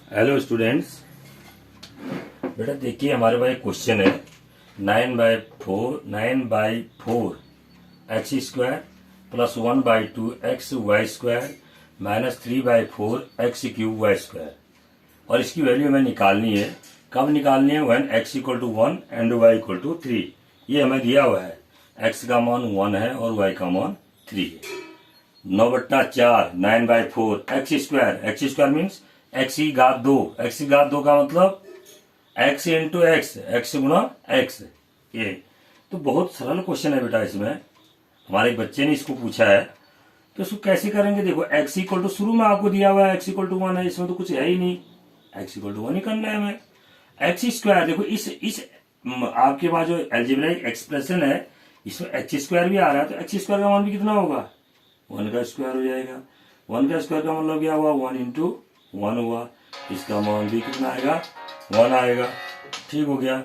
Hello students. बेटा देखिए हमारे पास एक क्वेश्चन है 9/4 x square plus 1/2 x y square minus 3/4 x cube y square. और इसकी वैल्यू हमें निकालनी है। कब निकालनी है? When x equal to 1 and y equal to 3। ये हमें दिया हुआ है, एक्स का मान 1 है और वाई का मान 3 है। 9/4 9/4 एक्स स्क्वायर मीन्स एक्स की घात 2। एक्स की घात 2 का मतलब एक्स इंटू एक्स, एक्स गुना एक्स। ये तो बहुत सरल क्वेश्चन है बेटा। इसमें हमारे बच्चे ने इसको पूछा है तो इसको कैसे करेंगे? देखो एक्स इक्वल टू शुरू में आपको दिया हुआ है एक्स इक्वल टू 1 है, इसमें तो कुछ है ही नहीं, एक्स इक्वल टू 1 ही करना है हमें। एक्स स्क्वायर देखो इस आपके पास जो एल्जेब्राइक एक्सप्रेशन है इसमें एक्स स्क्वायर भी आ रहा है, तो एक्स स्क्वायर का मान भी कितना होगा? 1 का स्क्वायर हो जाएगा। 1 का स्क्वायर का मतलब क्या हुआ? 1 इंटू 1 हुआ। इसका मान भी कितना आएगा? 1 आएगा। ठीक हो गया।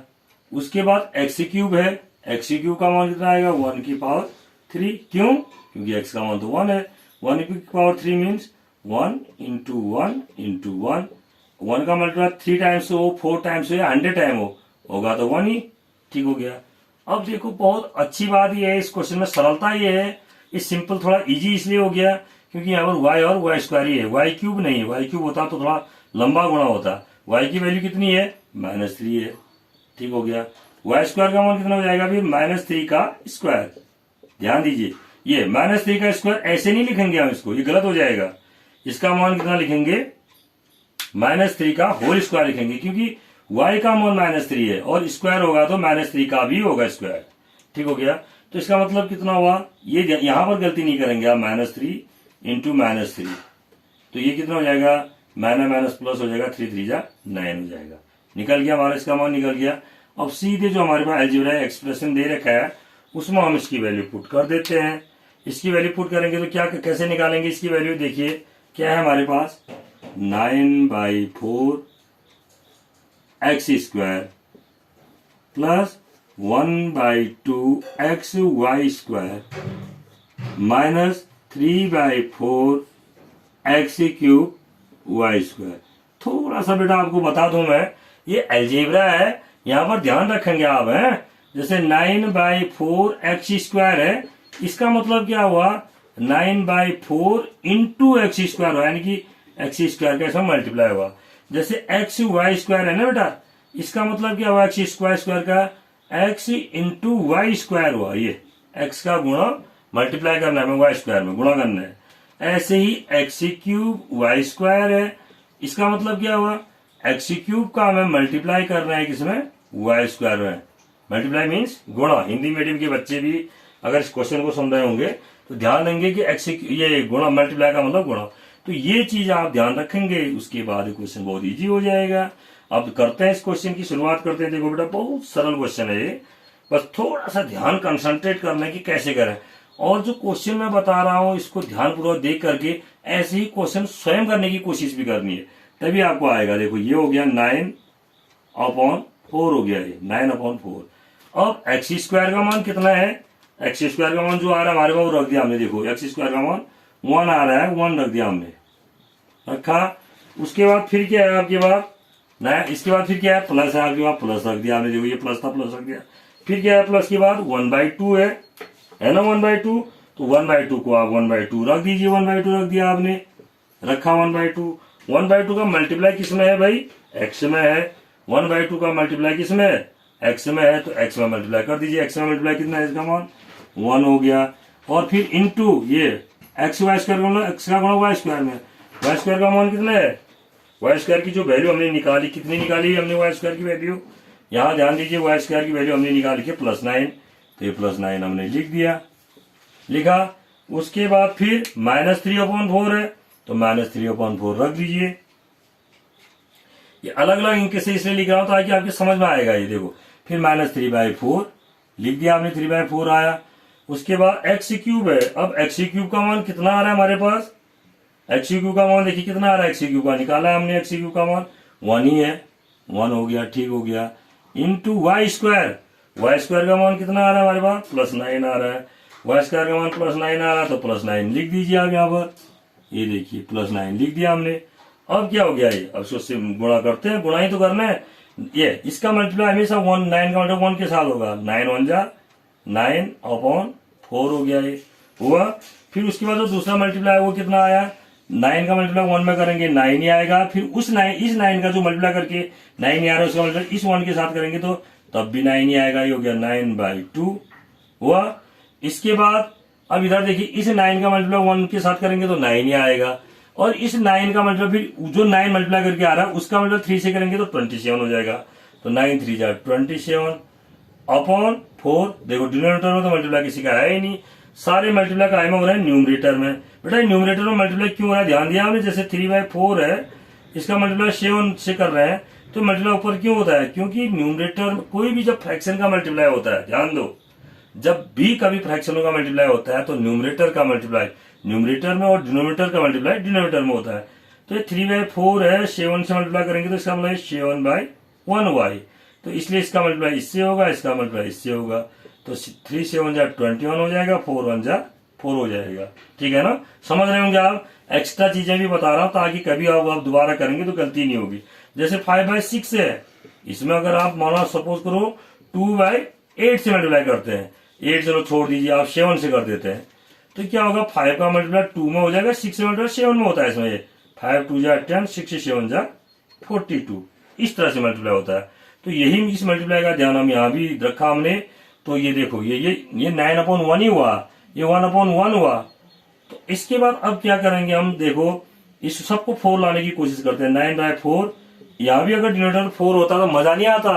उसके बाद एक्स क्यूब है, एक्स क्यूब का मान कितना आएगा? 1 की पावर 3। क्यों? क्योंकि एक्स का मान तो 1 है। 1 की पावर 3 मीन्स 1 इंटू 1 इंटू 1। 1 का मल्टीप्लाई 3 टाइम्स हो, 4 टाइम्स हो या 100 टाइम होगा तो 1 ही। ठीक हो गया। अब देखो बहुत अच्छी बात यह है इस क्वेश्चन में, सरलता ये है, ये सिंपल थोड़ा इजी इसलिए हो गया क्योंकि यहाँ पर वाई और वाई स्क्वायर ही है, वाई क्यूब नहीं है। वाई क्यूब होता तो थोड़ा लंबा गुणा होता। वाई की वैल्यू कितनी है? -3 है। ठीक हो गया। वाई स्क्वायर का मान कितना हो जाएगा? फिर -3 का स्क्वायर। ध्यान दीजिए, ये -3 का स्क्वायर ऐसे नहीं लिखेंगे हम इसको, ये गलत हो जाएगा। इसका मान कितना लिखेंगे? -3 का होल स्क्वायर लिखेंगे क्योंकि y का मान -3 है और स्क्वायर होगा तो -3 का भी होगा स्क्वायर। ठीक हो गया। तो इसका मतलब कितना हुआ? ये यहां पर गलती नहीं करेंगे आप, -3 इंटू -3। तो ये कितना हो जाएगा? माइनस प्लस हो जाएगा, 3 3 जा 9 हो जाएगा। निकल गया हमारा, इसका मान निकल गया। अब सीधे जो हमारे पास अलजेब्राइक एक्सप्रेशन दे रखा है उसमें हम इसकी वैल्यू पुट कर देते हैं। इसकी वैल्यू पुट करेंगे तो क्या कैसे निकालेंगे इसकी वैल्यू? देखिए क्या है हमारे पास, 9/4 x square plus 1/2 x y square minus 3/4 x cube y square. थोड़ा सा बेटा आपको बता दूं मैं, ये अलजेब्रा है, यहां पर ध्यान रखेंगे आप हैं। जैसे 9/4 एक्स स्क्वायर है, इसका मतलब क्या हुआ? 9/4 इंटू एक्स स्क्वायर हुआ, यानी कि एक्स स्क्वायर का ऐसा मल्टीप्लाई हुआ। जैसे एक्स वाई स्क्वायर है ना बेटा, इसका मतलब क्या हुआ? एक्स स्क्वायर का एक्स इंटू वाई स्क्वायर हुआ। ये एक्स का गुणा मल्टीप्लाई करना है, वाई स्क्वायर में गुणा करना है। ऐसे ही एक्स क्यूब वाई स्क्वायर है, इसका मतलब क्या हुआ? एक्स क्यूब का हमें मल्टीप्लाई करना है किसमें? वाई स्क्वायर में। मल्टीप्लाई मीन्स गुणा। हिंदी मीडियम के बच्चे भी अगर इस क्वेश्चन को समझ रहे होंगे तो ध्यान देंगे कि एक्स ये गुणा, मल्टीप्लाई का मतलब गुणा। तो ये चीज आप ध्यान रखेंगे, उसके बाद क्वेश्चन बहुत इजी हो जाएगा। अब करते हैं इस क्वेश्चन की शुरुआत करते हैं। देखो बेटा बहुत सरल क्वेश्चन है ये, बस थोड़ा सा ध्यान कंसंट्रेट करना है कि कैसे करें। और जो क्वेश्चन मैं बता रहा हूं इसको ध्यानपूर्वक देख करके ऐसे ही क्वेश्चन स्वयं करने की कोशिश भी करनी है, तभी आपको आएगा। देखो ये हो गया 9/4 हो गया, ये 9/4। अब एक्स स्क्वायर का मान कितना है? एक्स स्क्वायर का मान जो आ रहा है हमारे पास वो रख दिया हमने। देखो एक्स स्क्वायर का मान 1 आ रहा है, 1 रख दिया हमने, रखा। उसके बाद फिर क्या है आपके पास? नया इसके बाद फिर क्या है? प्लस है आपके पास, प्लस रख दिया हमने। देखो ये प्लस था, प्लस रख दिया। फिर क्या है? प्लस के बाद 1/2 है ना, 1/2। तो 1/2 को आप 1/2 रख दीजिए। 1/2 रख दिया आपने, रखा 1/2। 1/2 का मल्टीप्लाई किसमें है भाई? एक्स में है। 1/2 का मल्टीप्लाई किसमें है? एक्स में है, तो एक्स में मल्टीप्लाई कर दीजिए। एक्स में मल्टीप्लाई कितना है? इसका मान 1 हो गया। और फिर इंटू ये एक्स वाई स्क्वायर का मतलब एक्स का गुणा वाई स्क्वायर में। वाई स्क्वायर का मान कितना है? वाई स्क्वायर की जो वैल्यू हमने निकाली, कितनी निकाली हमने वाई स्क्वायर की वैल्यू? यहां ध्यान दीजिए, वाई स्क्वायर की वैल्यू हमने निकाली है +9। तो ये +9 हमने लिख दिया, लिखा। उसके बाद फिर -3/4 है, तो -3/4 रख दीजिए। ये अलग अलग इंक से इसलिए लिख रहा हूं ताकि आपके समझ में आएगा। ये देखो फिर -3/4 लिख दिया आपने, 3/4 आया। उसके बाद एक्स क्यूब है। अब एक्स क्यूब का मान कितना आ रहा है हमारे पास? एक्स क्यूब का मान देखिए कितना आ रहा है? एक्स क्यूब का निकाला है हमने, एक्स क्यूब का मान 1 ही है, 1 हो गया। ठीक हो गया। Into y square, y square का मान कितना आ रहा है हमारे पास? +9 आ रहा है। वाई स्क्वायर का मान +9 आ रहा है, तो +9 लिख दीजिए आप यहाँ पर। ये देखिए +9 लिख दिया हमने। अब क्या हो गया ये, अब इसको गुणा करते हैं, गुणा ही तो करना है। ये इसका मल्टीप्लाई हमेशा 1, 9 का मल्टीप्लाई 1 के साथ होगा, 9 1 जा 9 अपॉन 4 हो गया ये हुआ। फिर उसके बाद जो दूसरा मल्टीप्लाई वो कितना आया, 9 का मल्टीप्लाई 1 में करेंगे 9 ही आएगा, फिर उस 9 इस 9 का जो मल्टीप्लाई करके 9 ही आ रहा है उसका मल्टीप्लाई इस 1 के साथ करेंगे तो तब भी 9 ही आएगा, ये हो गया 9/2 हुआ। इसके बाद अब इधर देखिए इस 9 का मल्टीप्लाई 1 के साथ करेंगे तो 9 ही आएगा, और इस 9 का मल्टीप्लाई फिर जो 9 मल्टीप्लाई करके आ रहा है उसका मल्टीप्लाई 3 से करेंगे तो 27 हो जाएगा, तो 9 3 जा 27 अपॉन 4। देखो डिनोमिनेटर में तो मल्टीप्लाई किसी का है ही नहीं, सारे मल्टीप्लाई का में हो रहा है न्यूमरेटर में। बेटा न्यूमरेटर में मल्टीप्लाई क्यों हो रहा है, ध्यान दिया आपने, जैसे 3/4 है इसका मल्टीप्लाई 7 से कर रहे हैं तो मल्टीप्लाई ऊपर क्यों होता है, क्योंकि न्यूमरेटर कोई भी जब फ्रैक्शन का मल्टीप्लाई होता है, ध्यान दो, जब भी कभी फ्रैक्शनों का मल्टीप्लाई होता है तो न्यूमरेटर का मल्टीप्लाई न्यूमरेटर में और डिनोमिनेटर का मल्टीप्लाई डिनोमिनेटर में होता है। तो ये 3/4 है, 7 से मल्टीप्लाई करेंगे तो इसका मतलब 7/1y, तो इसलिए इसका मल्टीप्लाई इससे होगा, इसका मल्टीप्लाई इससे होगा, तो 3 7 जा 21 हो जाएगा, 4 1 जा 4 हो जाएगा। ठीक है ना, समझ रहे होंगे आप। एक्स्ट्रा चीजें भी बता रहा हूं ताकि कभी आप दोबारा करेंगे तो गलती नहीं होगी। जैसे 5/6 है, इसमें अगर आप माना सपोज करो 2/8 से मल्टीप्लाई करते हैं, 8 चलो छोड़ दीजिए, आप 7 से कर देते हैं तो क्या होगा, 5 का मल्टीप्लाई 2 में हो जाएगा, 6 से मल्टीप्लाई 7 में होता है इसमें, ये 5 2 जा 10, 6 7 जा 42, इस तरह से मल्टीप्लाई होता है। तो यही इस मल्टीप्लाई का ध्यान हम यहाँ भी रखा हमने। तो ये देखो ये 9/1 ही हुआ, ये 1/1 हुआ। तो इसके बाद अब क्या करेंगे हम, देखो इस सबको 4 लाने की कोशिश करते हैं, 9/4। यहाँ भी अगर डिनोमिनेटर 4 होता तो मजा नहीं आता,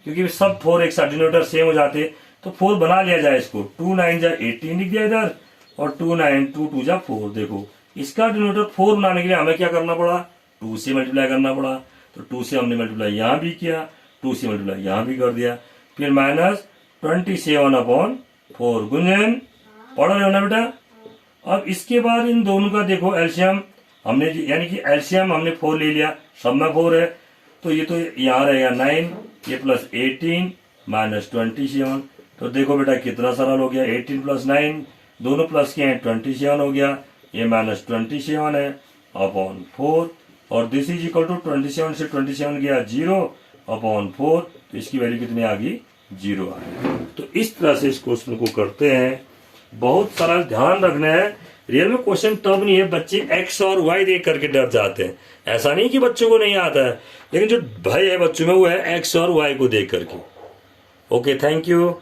क्योंकि सब 4 एक साथ डिनोमिनेटर सेम हो जाते, तो 4 बना लिया जाए इसको, 2 9 जा 18 लिख दिया इधर, और 2 9 2 2 जा 4। देखो इसका डिनोमिनेटर 4 बनाने के लिए हमें क्या करना पड़ा, 2 से मल्टीप्लाई करना पड़ा, तो 2 से हमने मल्टीप्लाई यहाँ भी किया, 2 से मल्टीप्लाई यहाँ भी कर दिया, फिर -27/4 गुंजन, पढ़ रहे हो ना बेटा। अब इसके बाद इन दोनों का देखो एलसीएम हमने, यानी कि एलसीएम हमने 4 ले लिया, सब में 4 है, तो ये तो यहाँ रहेगा 9, ये प्लस 18 -27। तो देखो बेटा कितना सरल हो गया, 18 + 9 दोनों प्लस के हैं 27 हो गया, ये -27 है अपॉन 4, और दिस इज इक्वल टू 27 से 27 गया 0/4, तो इसकी वैल्यू कितनी आ गई, 0 आ गई। तो इस तरह से इस क्वेश्चन को करते हैं, बहुत सारा ध्यान रखना है। रियल में क्वेश्चन तब नहीं है, बच्चे एक्स और वाई देख करके डर जाते हैं, ऐसा नहीं कि बच्चों को नहीं आता है, लेकिन जो भय है बच्चों में वो है एक्स और वाई को देख करके। Okay, thank you.